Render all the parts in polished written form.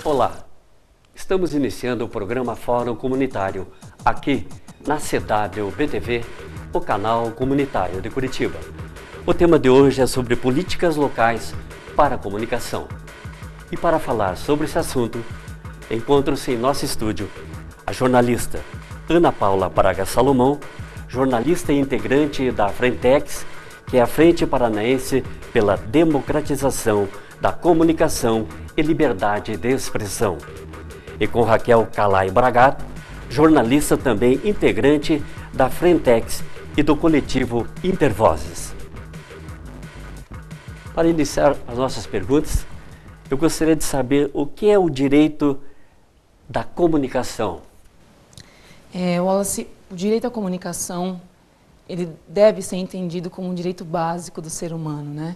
Olá, estamos iniciando o programa Fórum Comunitário, aqui na CWBTV, o canal comunitário de Curitiba. O tema de hoje é sobre políticas locais para a comunicação. E para falar sobre esse assunto, encontram-se em nosso estúdio a jornalista Ana Paula Braga Salomão, jornalista e integrante da Frentex, que é a Frente Paranaense pela Democratização da Comunicação e Liberdade de Expressão. E com Raquel Calai Bragato, jornalista também integrante da Frentex e do coletivo Intervozes. Para iniciar as nossas perguntas, eu gostaria de saber o que é o direito da comunicação. Wallace, o direito à comunicação, ele deve ser entendido como um direito básico do ser humano, né?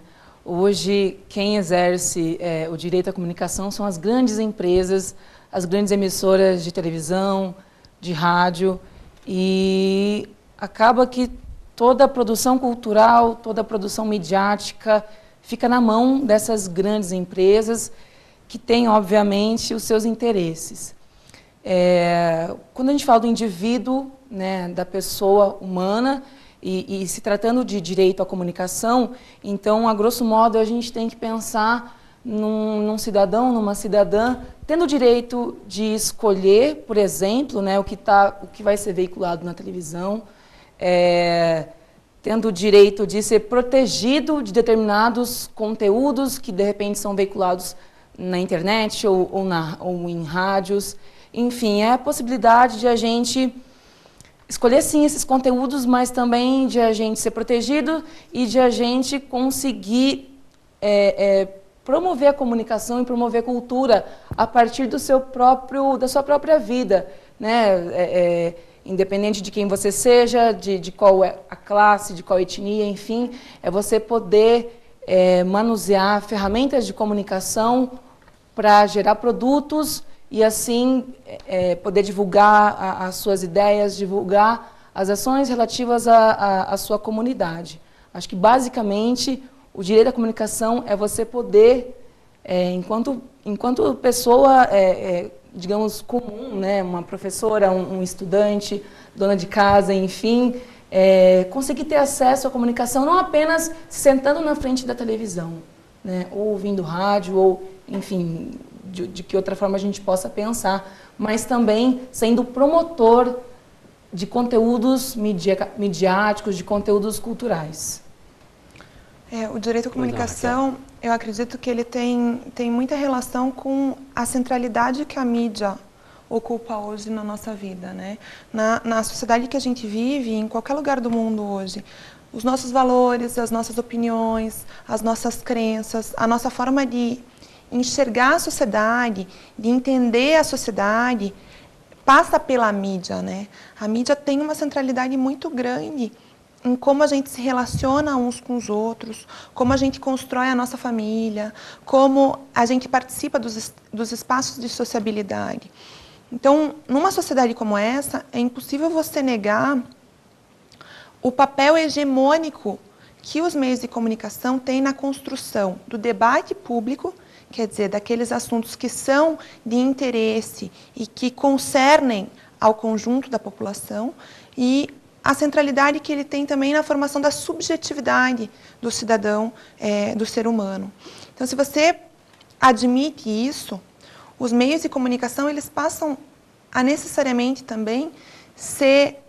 Hoje, quem exerce o direito à comunicação são as grandes empresas, as grandes emissoras de televisão, de rádio, e acaba que toda a produção cultural, toda a produção midiática fica na mão dessas grandes empresas que têm, obviamente, os seus interesses. Quando a gente fala do indivíduo, né, da pessoa humana, e se tratando de direito à comunicação, então, a grosso modo, a gente tem que pensar num cidadão, numa cidadã, tendo o direito de escolher, por exemplo, né, o que vai ser veiculado na televisão, tendo o direito de ser protegido de determinados conteúdos que, de repente, são veiculados na internet ou em rádios. Enfim, é a possibilidade de a gente escolher, sim, esses conteúdos, mas também de a gente ser protegido e de a gente conseguir promover a comunicação e promover a cultura a partir da sua própria vida, né? Independente de quem você seja, de qual é a classe, de qual etnia, enfim, é você poder manusear ferramentas de comunicação para gerar produtos e, assim, poder divulgar as suas ideias, divulgar as ações relativas à sua comunidade. Acho que, basicamente, o direito à comunicação é você poder, enquanto pessoa, digamos, comum, né, uma professora, um estudante, dona de casa, enfim, conseguir ter acesso à comunicação, não apenas se sentando na frente da televisão, né, ou ouvindo rádio, ou, enfim, de que outra forma a gente possa pensar, mas também sendo promotor de conteúdos midiáticos, de conteúdos culturais. O direito à comunicação, eu acredito que ele tem muita relação com a centralidade que a mídia ocupa hoje na nossa vida, né? Na sociedade que a gente vive, em qualquer lugar do mundo hoje, os nossos valores, as nossas opiniões, as nossas crenças, a nossa forma de enxergar a sociedade, de entender a sociedade, passa pela mídia, né? A mídia tem uma centralidade muito grande em como a gente se relaciona uns com os outros, como a gente constrói a nossa família, como a gente participa dos espaços de sociabilidade. Então, numa sociedade como essa, é impossível você negar o papel hegemônico que os meios de comunicação têm na construção do debate público, quer dizer, daqueles assuntos que são de interesse e que concernem ao conjunto da população, e a centralidade que ele tem também na formação da subjetividade do cidadão, do ser humano. Então, se você admite isso, os meios de comunicação, eles passam a necessariamente também ser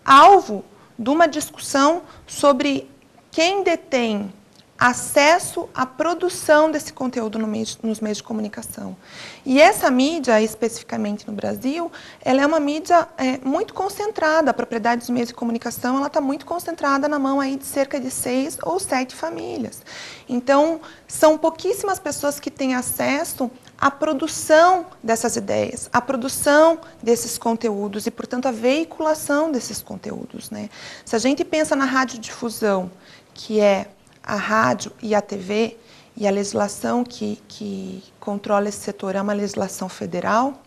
alvo de uma discussão sobre quem detém acesso à produção desse conteúdo nos meios de comunicação. E essa mídia, especificamente no Brasil, ela é uma mídia muito concentrada. A propriedade dos meios de comunicação ela está muito concentrada na mão aí de cerca de 6 ou 7 famílias. Então, são pouquíssimas pessoas que têm acesso à produção dessas ideias, à produção desses conteúdos e, portanto, à veiculação desses conteúdos, né? Se a gente pensa na radiodifusão, que é a rádio e a TV, e a legislação que controla esse setor é uma legislação federal,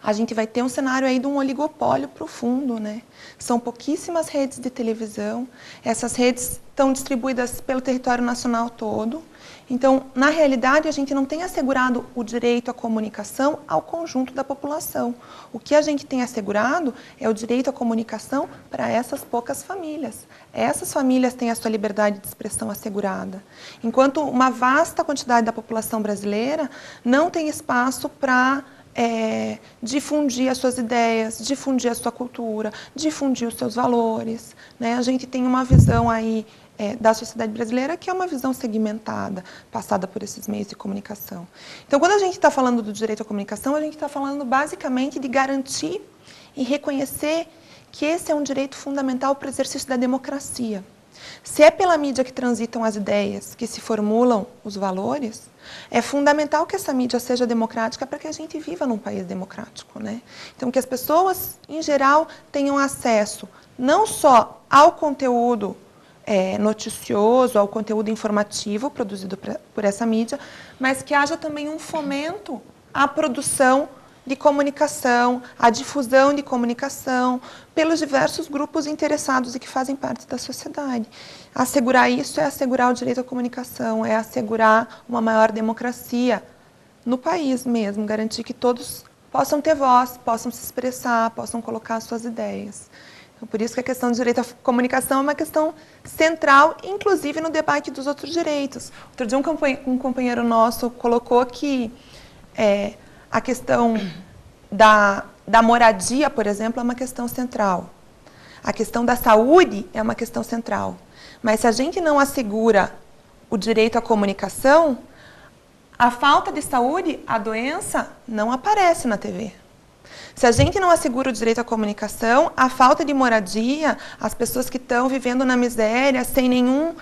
a gente vai ter um cenário aí de um oligopólio profundo, né? São pouquíssimas redes de televisão, essas redes estão distribuídas pelo território nacional todo. Então, na realidade, a gente não tem assegurado o direito à comunicação ao conjunto da população. O que a gente tem assegurado é o direito à comunicação para essas poucas famílias. Essas famílias têm a sua liberdade de expressão assegurada. Enquanto uma vasta quantidade da população brasileira não tem espaço para difundir as suas ideias, difundir a sua cultura, difundir os seus valores, né? A gente tem uma visão aí da sociedade brasileira que é uma visão segmentada, passada por esses meios de comunicação. Então, quando a gente está falando do direito à comunicação, a gente está falando basicamente de garantir e reconhecer que esse é um direito fundamental para o exercício da democracia. Se é pela mídia que transitam as ideias, que se formulam os valores, é fundamental que essa mídia seja democrática para que a gente viva num país democrático, né? Então, que as pessoas, em geral, tenham acesso não só ao conteúdo noticioso, ao conteúdo informativo produzido por essa mídia, mas que haja também um fomento à produção de comunicação, à difusão de comunicação pelos diversos grupos interessados e que fazem parte da sociedade. Assegurar isso é assegurar o direito à comunicação, é assegurar uma maior democracia no país mesmo, garantir que todos possam ter voz, possam se expressar, possam colocar suas ideias. Então, por isso que a questão do direito à comunicação é uma questão central, inclusive no debate dos outros direitos. Outro dia um companheiro nosso colocou que a questão da moradia, por exemplo, é uma questão central. A questão da saúde é uma questão central. Mas se a gente não assegura o direito à comunicação, a falta de saúde, a doença, não aparece na TV. Se a gente não assegura o direito à comunicação, a falta de moradia, as pessoas que estão vivendo na miséria, sem nenhum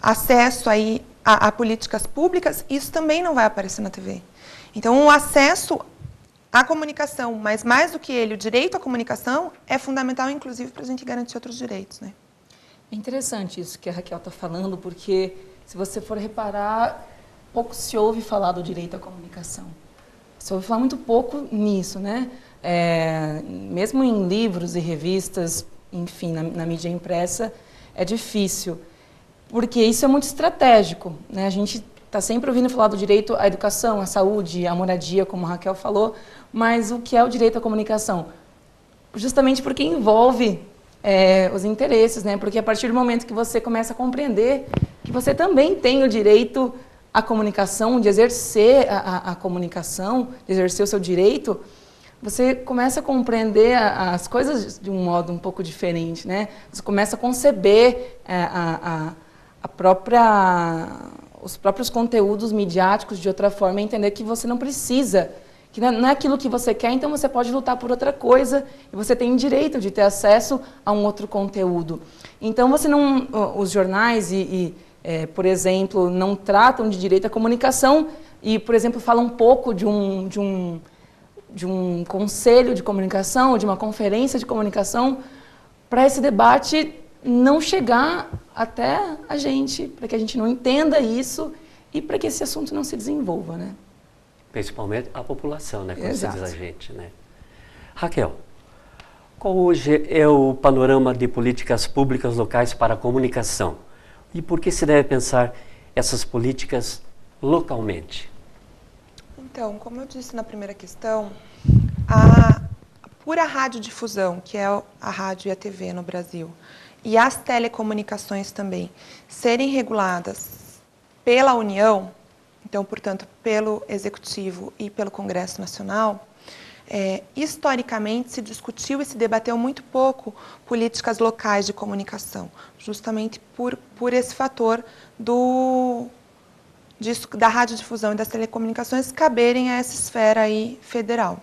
acesso aí a políticas públicas, isso também não vai aparecer na TV. Então, o acesso à comunicação, mas mais do que ele, o direito à comunicação, é fundamental, inclusive, para a gente garantir outros direitos, né? É interessante isso que a Raquel está falando, porque, se você for reparar, pouco se ouve falar do direito à comunicação. Se ouve falar muito pouco nisso, né? Mesmo em livros e revistas, enfim, na mídia impressa, é difícil, porque isso é muito estratégico, né? A gente está sempre ouvindo falar do direito à educação, à saúde, à moradia, como a Raquel falou, mas o que é o direito à comunicação? Justamente porque envolve os interesses, né? Porque a partir do momento que você começa a compreender que você também tem o direito à comunicação, de exercer a comunicação, de exercer o seu direito, você começa a compreender as coisas de um modo um pouco diferente, né? Você começa a conceber os próprios conteúdos midiáticos de outra forma, e entender que você não precisa, que não é aquilo que você quer, então você pode lutar por outra coisa, e você tem direito de ter acesso a um outro conteúdo. Então, os jornais por exemplo, não tratam de direito à comunicação e, por exemplo, falam um pouco de um conselho de comunicação, ou de uma conferência de comunicação, para esse debate não chegar até a gente, para que a gente não entenda isso e para que esse assunto não se desenvolva, né? Principalmente a população, né? Quando Exato. se diz a gente, né? Raquel, qual hoje é o panorama de políticas públicas locais para a comunicação? E por que se deve pensar essas políticas localmente? Então, como eu disse na primeira questão, a pura radiodifusão, que é a rádio e a TV no Brasil, e as telecomunicações também, serem reguladas pela União, então, portanto, pelo Executivo e pelo Congresso Nacional, historicamente se discutiu e se debateu muito pouco políticas locais de comunicação, justamente por esse fator da radiodifusão e das telecomunicações caberem a essa esfera aí federal.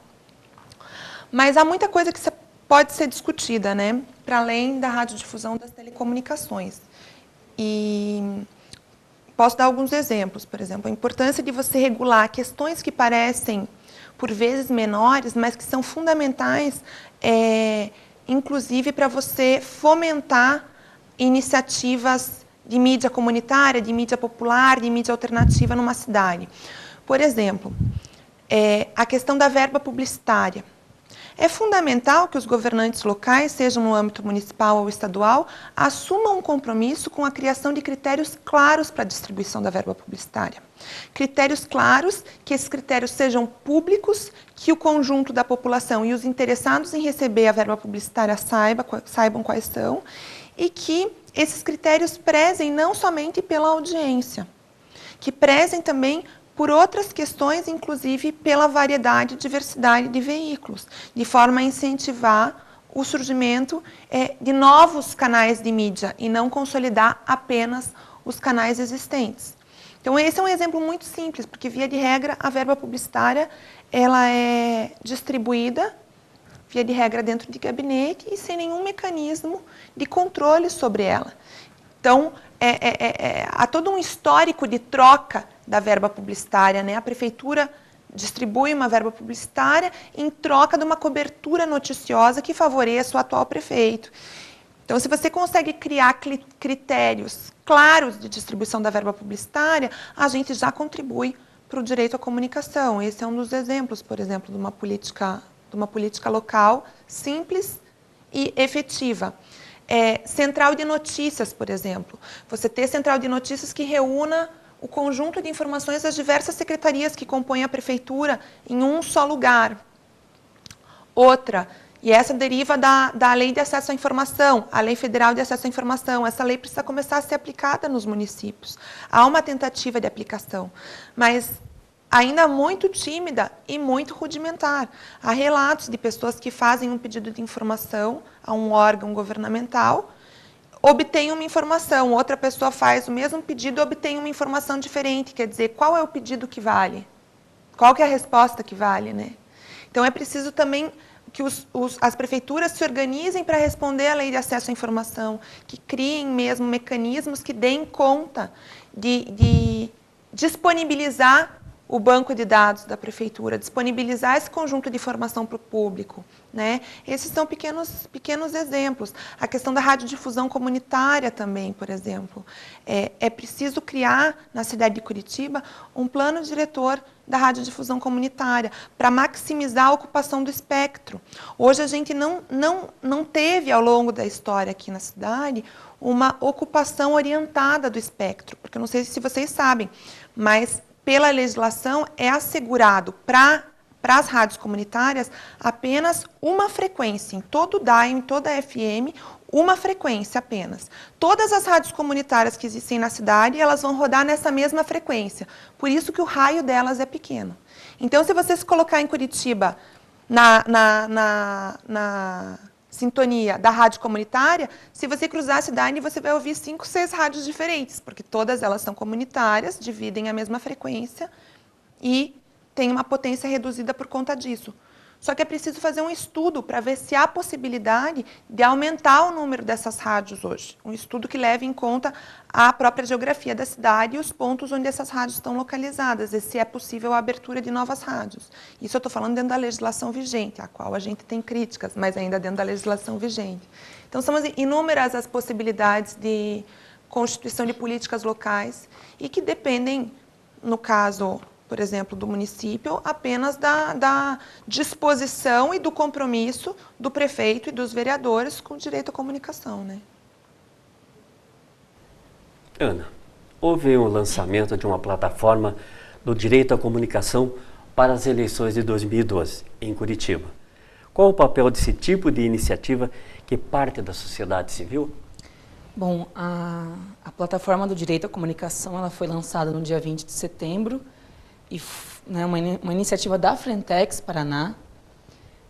Mas há muita coisa que pode ser discutida, né, para além da radiodifusão das telecomunicações. E posso dar alguns exemplos, por exemplo, a importância de você regular questões que parecem por vezes menores, mas que são fundamentais, inclusive para você fomentar iniciativas de mídia comunitária, de mídia popular, de mídia alternativa numa cidade. Por exemplo, a questão da verba publicitária. É fundamental que os governantes locais, sejam no âmbito municipal ou estadual, assumam um compromisso com a criação de critérios claros para a distribuição da verba publicitária. Critérios claros, que esses critérios sejam públicos, que o conjunto da população e os interessados em receber a verba publicitária saibam quais são, e que esses critérios prezem não somente pela audiência, que prezem também por outras questões, inclusive pela variedade e diversidade de veículos, de forma a incentivar o surgimento de novos canais de mídia e não consolidar apenas os canais existentes. Então, esse é um exemplo muito simples, porque, via de regra, a verba publicitária ela é distribuída, via de regra, dentro de gabinete e sem nenhum mecanismo de controle sobre ela. Então, há todo um histórico de troca da verba publicitária, né? A prefeitura distribui uma verba publicitária em troca de uma cobertura noticiosa que favoreça o atual prefeito. Então, se você consegue criar critérios claros de distribuição da verba publicitária, a gente já contribui para o direito à comunicação. Esse é um dos exemplos, por exemplo, de uma política local simples e efetiva. Central de notícias, por exemplo. Você ter central de notícias que reúna o conjunto de informações das diversas secretarias que compõem a prefeitura em um só lugar. Outra, e essa deriva da Lei de Acesso à Informação, a Lei Federal de Acesso à Informação. Essa lei precisa começar a ser aplicada nos municípios. Há uma tentativa de aplicação, mas ainda muito tímida e muito rudimentar. Há relatos de pessoas que fazem um pedido de informação a um órgão governamental, obtém uma informação, outra pessoa faz o mesmo pedido e obtém uma informação diferente. Quer dizer, qual é o pedido que vale? Qual que é a resposta que vale, né? Então, é preciso também que as prefeituras se organizem para responder à Lei de Acesso à Informação, que criem mesmo mecanismos que deem conta de disponibilizar o banco de dados da prefeitura, disponibilizar esse conjunto de informação para o público, né? Esses são pequenos exemplos. A questão da radiodifusão comunitária também, por exemplo. É preciso criar, na cidade de Curitiba, um plano diretor da radiodifusão comunitária, para maximizar a ocupação do espectro. Hoje a gente não teve, ao longo da história aqui na cidade, uma ocupação orientada do espectro, porque eu não sei se vocês sabem, mas pela legislação é assegurado para as rádios comunitárias apenas uma frequência, em todo DAI, em toda FM, uma frequência apenas. Todas as rádios comunitárias que existem na cidade, elas vão rodar nessa mesma frequência. Por isso que o raio delas é pequeno. Então, se você se colocar em Curitiba na sintonia da rádio comunitária, se você cruzar a cidade, você vai ouvir 5, 6 rádios diferentes, porque todas elas são comunitárias, dividem a mesma frequência e têm uma potência reduzida por conta disso. Só que é preciso fazer um estudo para ver se há possibilidade de aumentar o número dessas rádios hoje. Um estudo que leve em conta a própria geografia da cidade e os pontos onde essas rádios estão localizadas, e se é possível a abertura de novas rádios. Isso eu estou falando dentro da legislação vigente, a qual a gente tem críticas, mas ainda dentro da legislação vigente. Então, são inúmeras as possibilidades de constituição de políticas locais e que dependem, no caso, por exemplo, do município, apenas da disposição e do compromisso do prefeito e dos vereadores com o direito à comunicação, né? Ana, houve o lançamento de uma plataforma do direito à comunicação para as eleições de 2012, em Curitiba. Qual o papel desse tipo de iniciativa que parte da sociedade civil? Bom, a plataforma do direito à comunicação ela foi lançada no dia 20 de setembro, e uma iniciativa da Frentex Paraná,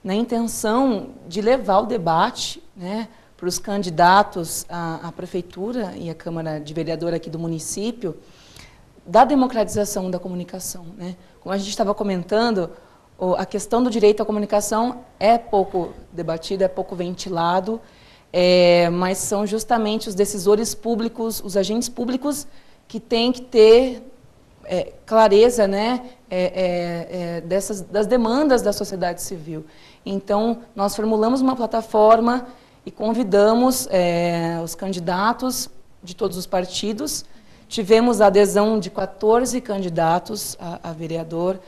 na intenção de levar o debate, né, para os candidatos à prefeitura e à Câmara de Vereador aqui do município, da democratização da comunicação, né? Como a gente estava comentando, a questão do direito à comunicação é pouco debatida, é pouco ventilado, mas são justamente os decisores públicos, os agentes públicos que têm que ter clareza, né, das demandas da sociedade civil. Então, nós formulamos uma plataforma e convidamos os candidatos de todos os partidos. Tivemos a adesão de 14 candidatos a vereador,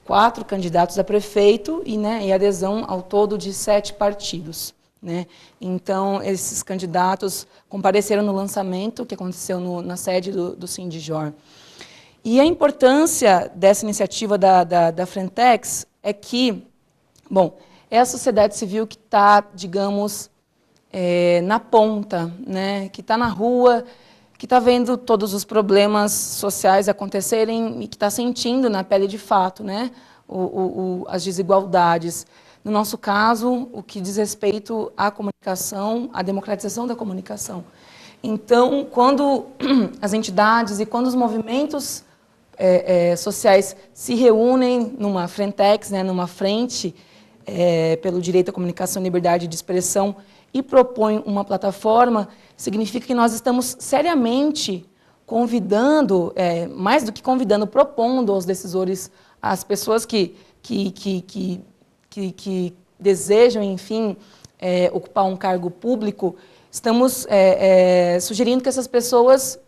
4 candidatos a prefeito e adesão ao todo de 7 partidos. Né? Então, esses candidatos compareceram no lançamento que aconteceu na sede do Sindijor. E a importância dessa iniciativa da Frentex é que, bom, é a sociedade civil que está, digamos, na ponta, né? Que está na rua, que está vendo todos os problemas sociais acontecerem e que está sentindo na pele de fato, né? As desigualdades. No nosso caso, o que diz respeito à comunicação, à democratização da comunicação. Então, quando as entidades e quando os movimentos sociais se reúnem numa Frentex, né, numa frente pelo direito à comunicação e liberdade de expressão e propõem uma plataforma, significa que nós estamos seriamente convidando, mais do que convidando, propondo aos decisores, às pessoas que desejam, enfim, ocupar um cargo público, estamos sugerindo que essas pessoas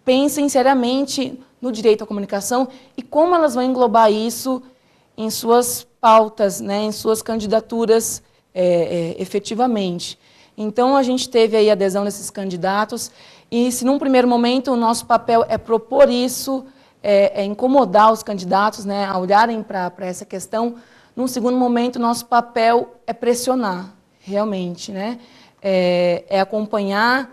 pensem seriamente no direito à comunicação e como elas vão englobar isso em suas pautas, né, em suas candidaturas efetivamente. Então, a gente teve aí a adesão desses candidatos e, se num primeiro momento o nosso papel é propor isso, incomodar os candidatos, né, a olharem para essa questão, num segundo momento o nosso papel é pressionar, realmente, né, acompanhar,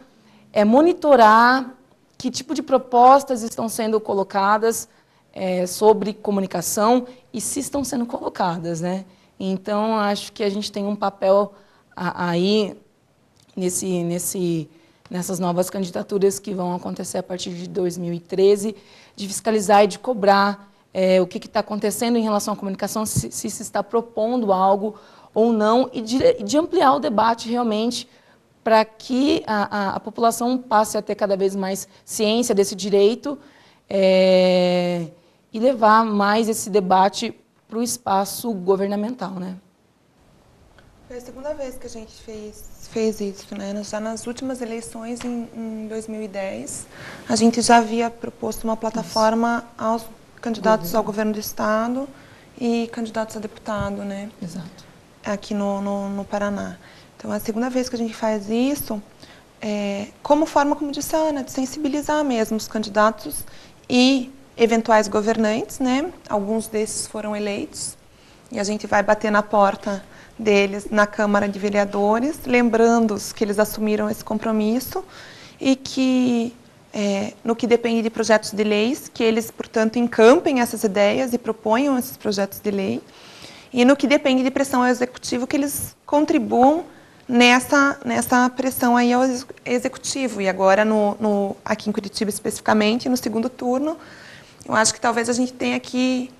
monitorar que tipo de propostas estão sendo colocadas sobre comunicação e se estão sendo colocadas, né. Então, acho que a gente tem um papel aí nessas novas candidaturas que vão acontecer a partir de 2013, de fiscalizar e de cobrar o que está acontecendo em relação à comunicação, se está propondo algo ou não, e de ampliar o debate realmente para que a população passe a ter cada vez mais ciência desse direito e levar mais esse debate para o espaço governamental, né? Foi a segunda vez que a gente fez isso, né? Já nas últimas eleições, em 2010, a gente já havia proposto uma plataforma aos candidatos ao governo do Estado e candidatos a deputado, né? Exato. Aqui no Paraná. Então, é a segunda vez que a gente faz isso, como forma, como disse a Ana, de sensibilizar mesmo os candidatos e eventuais governantes, né? Alguns desses foram eleitos e a gente vai bater na porta deles na Câmara de Vereadores, lembrando-os que eles assumiram esse compromisso e que, no que depende de projetos de leis, que eles, portanto, encampem essas ideias e proponham esses projetos de lei, e no que depende de pressão ao Executivo, que eles contribuam nessa pressão aí ao Executivo. E agora, aqui em Curitiba especificamente, no segundo turno, eu acho que talvez a gente tenha que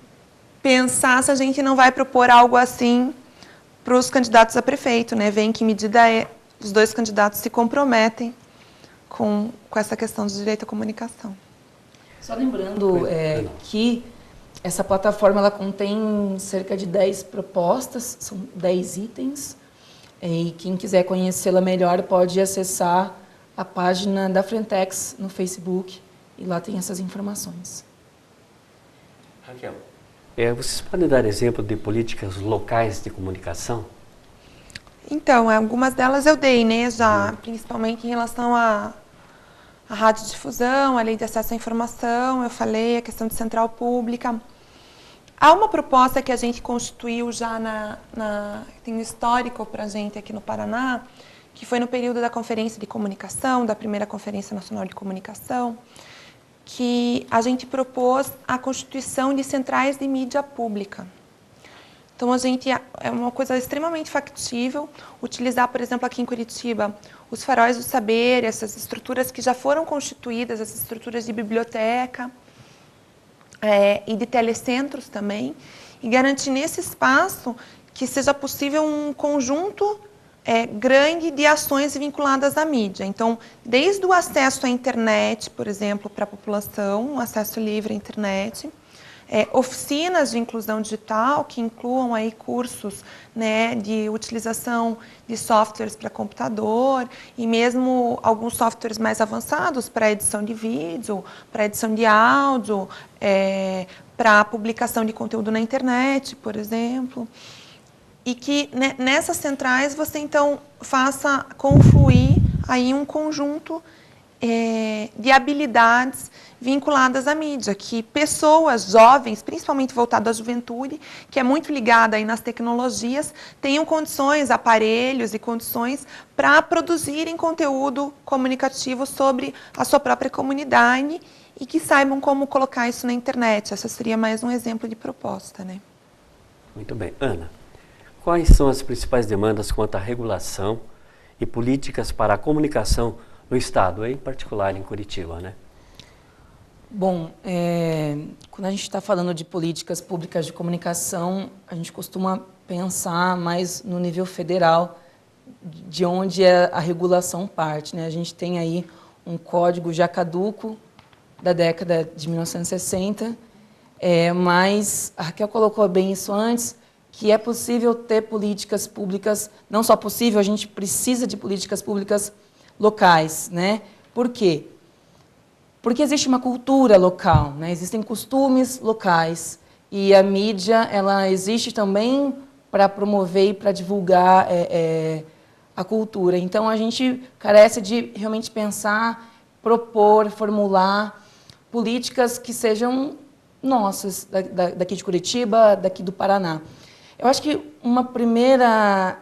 pensar se a gente não vai propor algo assim para os candidatos a prefeito, né? Ver em que medida os dois candidatos se comprometem com essa questão do direito à comunicação. Só lembrando que essa plataforma ela contém cerca de 10 propostas, são 10 itens, e quem quiser conhecê-la melhor pode acessar a página da Frentex no Facebook, e lá tem essas informações. Raquel, vocês podem dar exemplo de políticas locais de comunicação? Então, algumas delas eu dei, né, já, principalmente em relação à radiodifusão, a lei de acesso à informação, eu falei, a questão de central pública. Há uma proposta que a gente constituiu já tem um histórico para a gente aqui no Paraná, que foi no período da Conferência de Comunicação, da primeira Conferência Nacional de Comunicação, que a gente propôs a constituição de centrais de mídia pública. Então, é uma coisa extremamente factível utilizar, por exemplo, aqui em Curitiba, os faróis do saber, essas estruturas que já foram constituídas, essas estruturas de biblioteca e de telecentros também, e garantir nesse espaço que seja possível um conjunto grande de ações vinculadas à mídia. Então, desde o acesso à internet, por exemplo, para a população, o acesso livre à internet, oficinas de inclusão digital que incluam aí cursos, né, de utilização de softwares para computador e mesmo alguns softwares mais avançados para edição de vídeo, para edição de áudio, para publicação de conteúdo na internet, por exemplo. E que nessas centrais você então faça confluir aí um conjunto de habilidades vinculadas à mídia, que pessoas jovens, principalmente voltadas à juventude, que é muito ligada aí nas tecnologias, tenham condições, aparelhos e condições para produzirem conteúdo comunicativo sobre a sua própria comunidade e que saibam como colocar isso na internet. Essa seria mais um exemplo de proposta, né? Muito bem. Ana, quais são as principais demandas quanto à regulação e políticas para a comunicação no Estado, em particular em Curitiba, né? Bom, quando a gente está falando de políticas públicas de comunicação, a gente costuma pensar mais no nível federal, de onde a regulação parte, né? A gente tem aí um código já caduco da década de 1960, mas a Raquel colocou bem isso antes, que é possível ter políticas públicas, não só possível, a gente precisa de políticas públicas locais, né? Por quê? Porque existe uma cultura local, né? Existem costumes locais e a mídia ela existe também para promover e para divulgar a cultura. Então a gente carece de realmente pensar, propor, formular políticas que sejam nossas, daqui de Curitiba, daqui do Paraná. Eu acho que uma primeira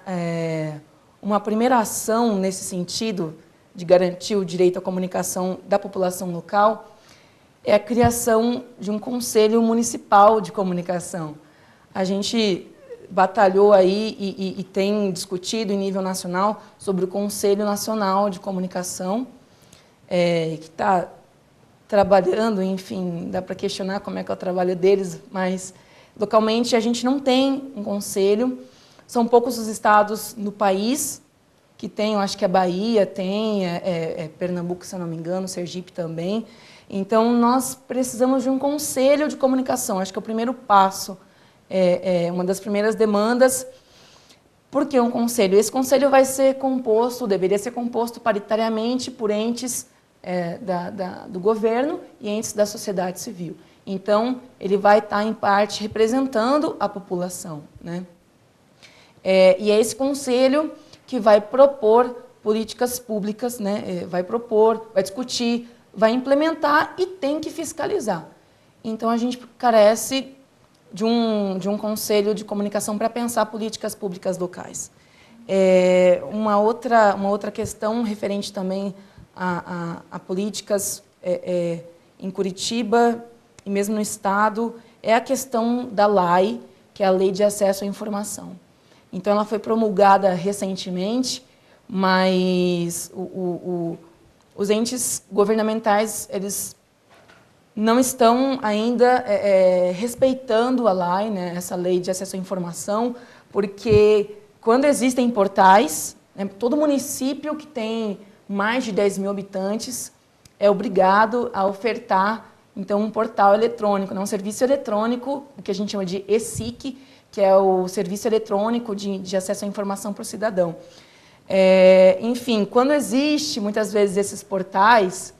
ação nesse sentido de garantir o direito à comunicação da população local é a criação de um Conselho Municipal de Comunicação. A gente batalhou aí e tem discutido em nível nacional sobre o Conselho Nacional de Comunicação, que está trabalhando, enfim, dá para questionar como é que é o trabalho deles, mas localmente a gente não tem um conselho, são poucos os estados no país que tem, eu acho que a Bahia tem, Pernambuco, se eu não me engano, Sergipe também. Então, nós precisamos de um conselho de comunicação. Acho que é o primeiro passo, uma das primeiras demandas. Por que um conselho? Esse conselho vai ser composto, deveria ser composto paritariamente por entes do governo e entes da sociedade civil. Então, ele vai estar, em parte, representando a população, né? E é esse conselho que vai propor políticas públicas, né? Vai propor, vai discutir, vai implementar e tem que fiscalizar. Então, a gente carece de um conselho de comunicação para pensar políticas públicas locais. Uma outra questão referente também a políticas em Curitiba e mesmo no Estado é a questão da LAI, que é a Lei de Acesso à Informação. Então, ela foi promulgada recentemente, mas os entes governamentais, eles não estão ainda respeitando a LAI, né, essa Lei de Acesso à Informação, porque quando existem portais, né, todo município que tem mais de 10 mil habitantes é obrigado a ofertar, então, um portal eletrônico, né, um serviço eletrônico, o que a gente chama de ESIC, que é o Serviço Eletrônico de Acesso à Informação para o Cidadão. Enfim, quando existe, muitas vezes, esses portais,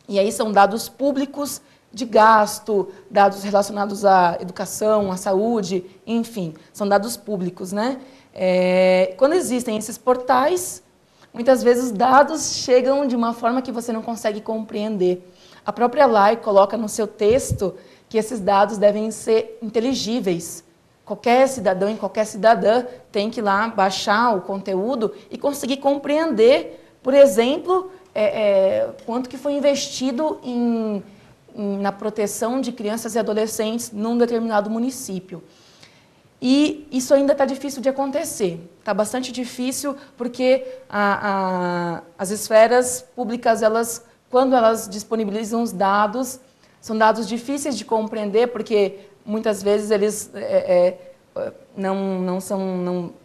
e aí são dados públicos de gasto, dados relacionados à educação, à saúde, enfim, são dados públicos, né? Quando existem esses portais, muitas vezes os dados chegam de uma forma que você não consegue compreender. A própria LAI coloca no seu texto que esses dados devem ser inteligíveis. Qualquer cidadão e qualquer cidadã tem que ir lá baixar o conteúdo e conseguir compreender, por exemplo, quanto que foi investido na proteção de crianças e adolescentes num determinado município. E isso ainda está difícil de acontecer. Está bastante difícil porque as esferas públicas, quando elas disponibilizam os dados, são dados difíceis de compreender, porque muitas vezes eles não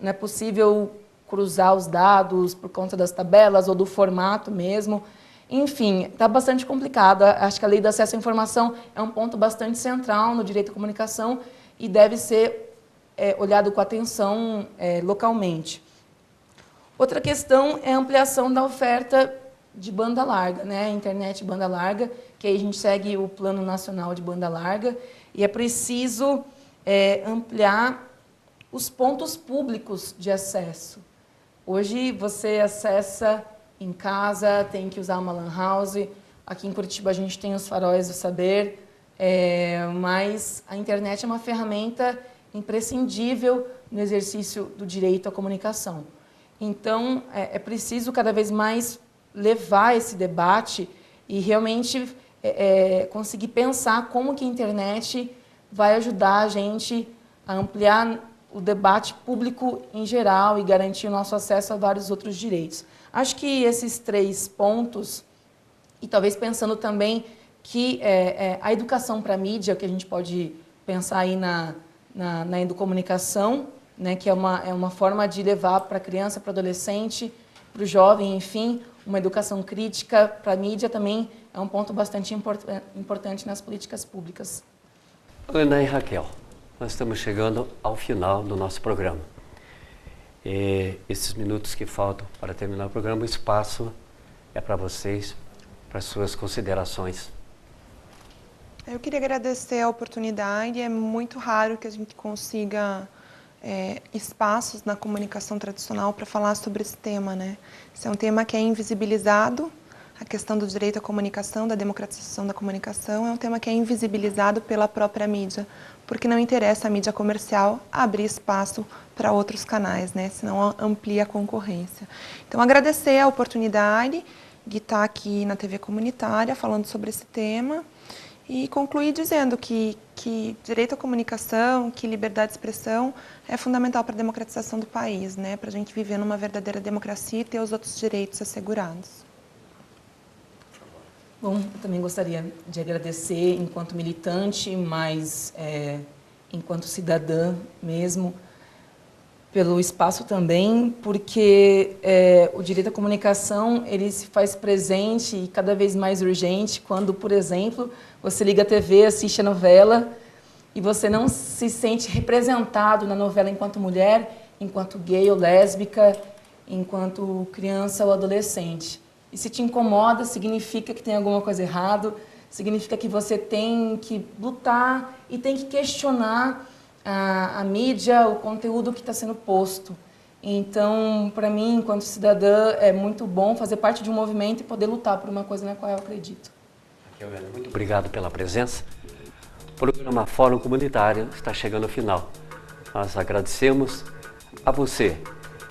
é possível cruzar os dados por conta das tabelas ou do formato mesmo. Enfim, está bastante complicado. Acho que a lei do acesso à informação é um ponto bastante central no direito à comunicação e deve ser olhado com atenção localmente. Outra questão é a ampliação da oferta de banda larga, né? Internet banda larga, que aí a gente segue o Plano Nacional de Banda Larga, e é preciso ampliar os pontos públicos de acesso. Hoje você acessa em casa, tem que usar uma lan house. Aqui em Curitiba a gente tem os faróis do saber, mas a internet é uma ferramenta imprescindível no exercício do direito à comunicação. Então, é preciso cada vez mais levar esse debate e realmente conseguir pensar como que a internet vai ajudar a gente a ampliar o debate público em geral e garantir o nosso acesso a vários outros direitos. Acho que esses 3 pontos, e talvez pensando também que a educação para a mídia, que a gente pode pensar aí na educomunicação, né, que é uma forma de levar para a criança, para o adolescente, para o jovem, enfim, uma educação crítica para a mídia também é um ponto bastante importante nas políticas públicas. Ana e Raquel, nós estamos chegando ao final do nosso programa. Esses minutos que faltam para terminar o programa, o espaço é para vocês, para suas considerações. Eu queria agradecer a oportunidade. É muito raro que a gente consiga espaços na comunicação tradicional para falar sobre esse tema, né? Esse é um tema que é invisibilizado. A questão do direito à comunicação, da democratização da comunicação, é um tema que é invisibilizado pela própria mídia, porque não interessa a mídia comercial abrir espaço para outros canais, né? Senão amplia a concorrência. Então, agradecer a oportunidade de estar aqui na TV Comunitária falando sobre esse tema e concluir dizendo que direito à comunicação, que liberdade de expressão é fundamental para a democratização do país, né? Para a gente viver numa verdadeira democracia e ter os outros direitos assegurados. Bom, eu também gostaria de agradecer enquanto militante, mas enquanto cidadã mesmo, pelo espaço também, porque o direito à comunicação ele se faz presente e cada vez mais urgente quando, por exemplo, você liga a TV, assiste a novela e você não se sente representado na novela enquanto mulher, enquanto gay ou lésbica, enquanto criança ou adolescente. E se te incomoda, significa que tem alguma coisa errada, significa que você tem que lutar e tem que questionar a mídia, o conteúdo que está sendo posto. Então, para mim, enquanto cidadã, é muito bom fazer parte de um movimento e poder lutar por uma coisa na qual eu acredito. Muito obrigado pela presença. O programa Fórum Comunitário está chegando ao final. Nós agradecemos a você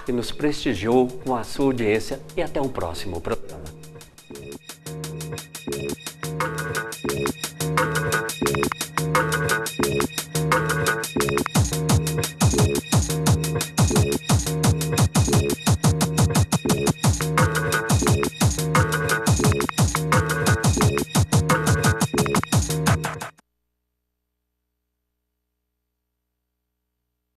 que nos prestigiou com a sua audiência e até um próximo programa.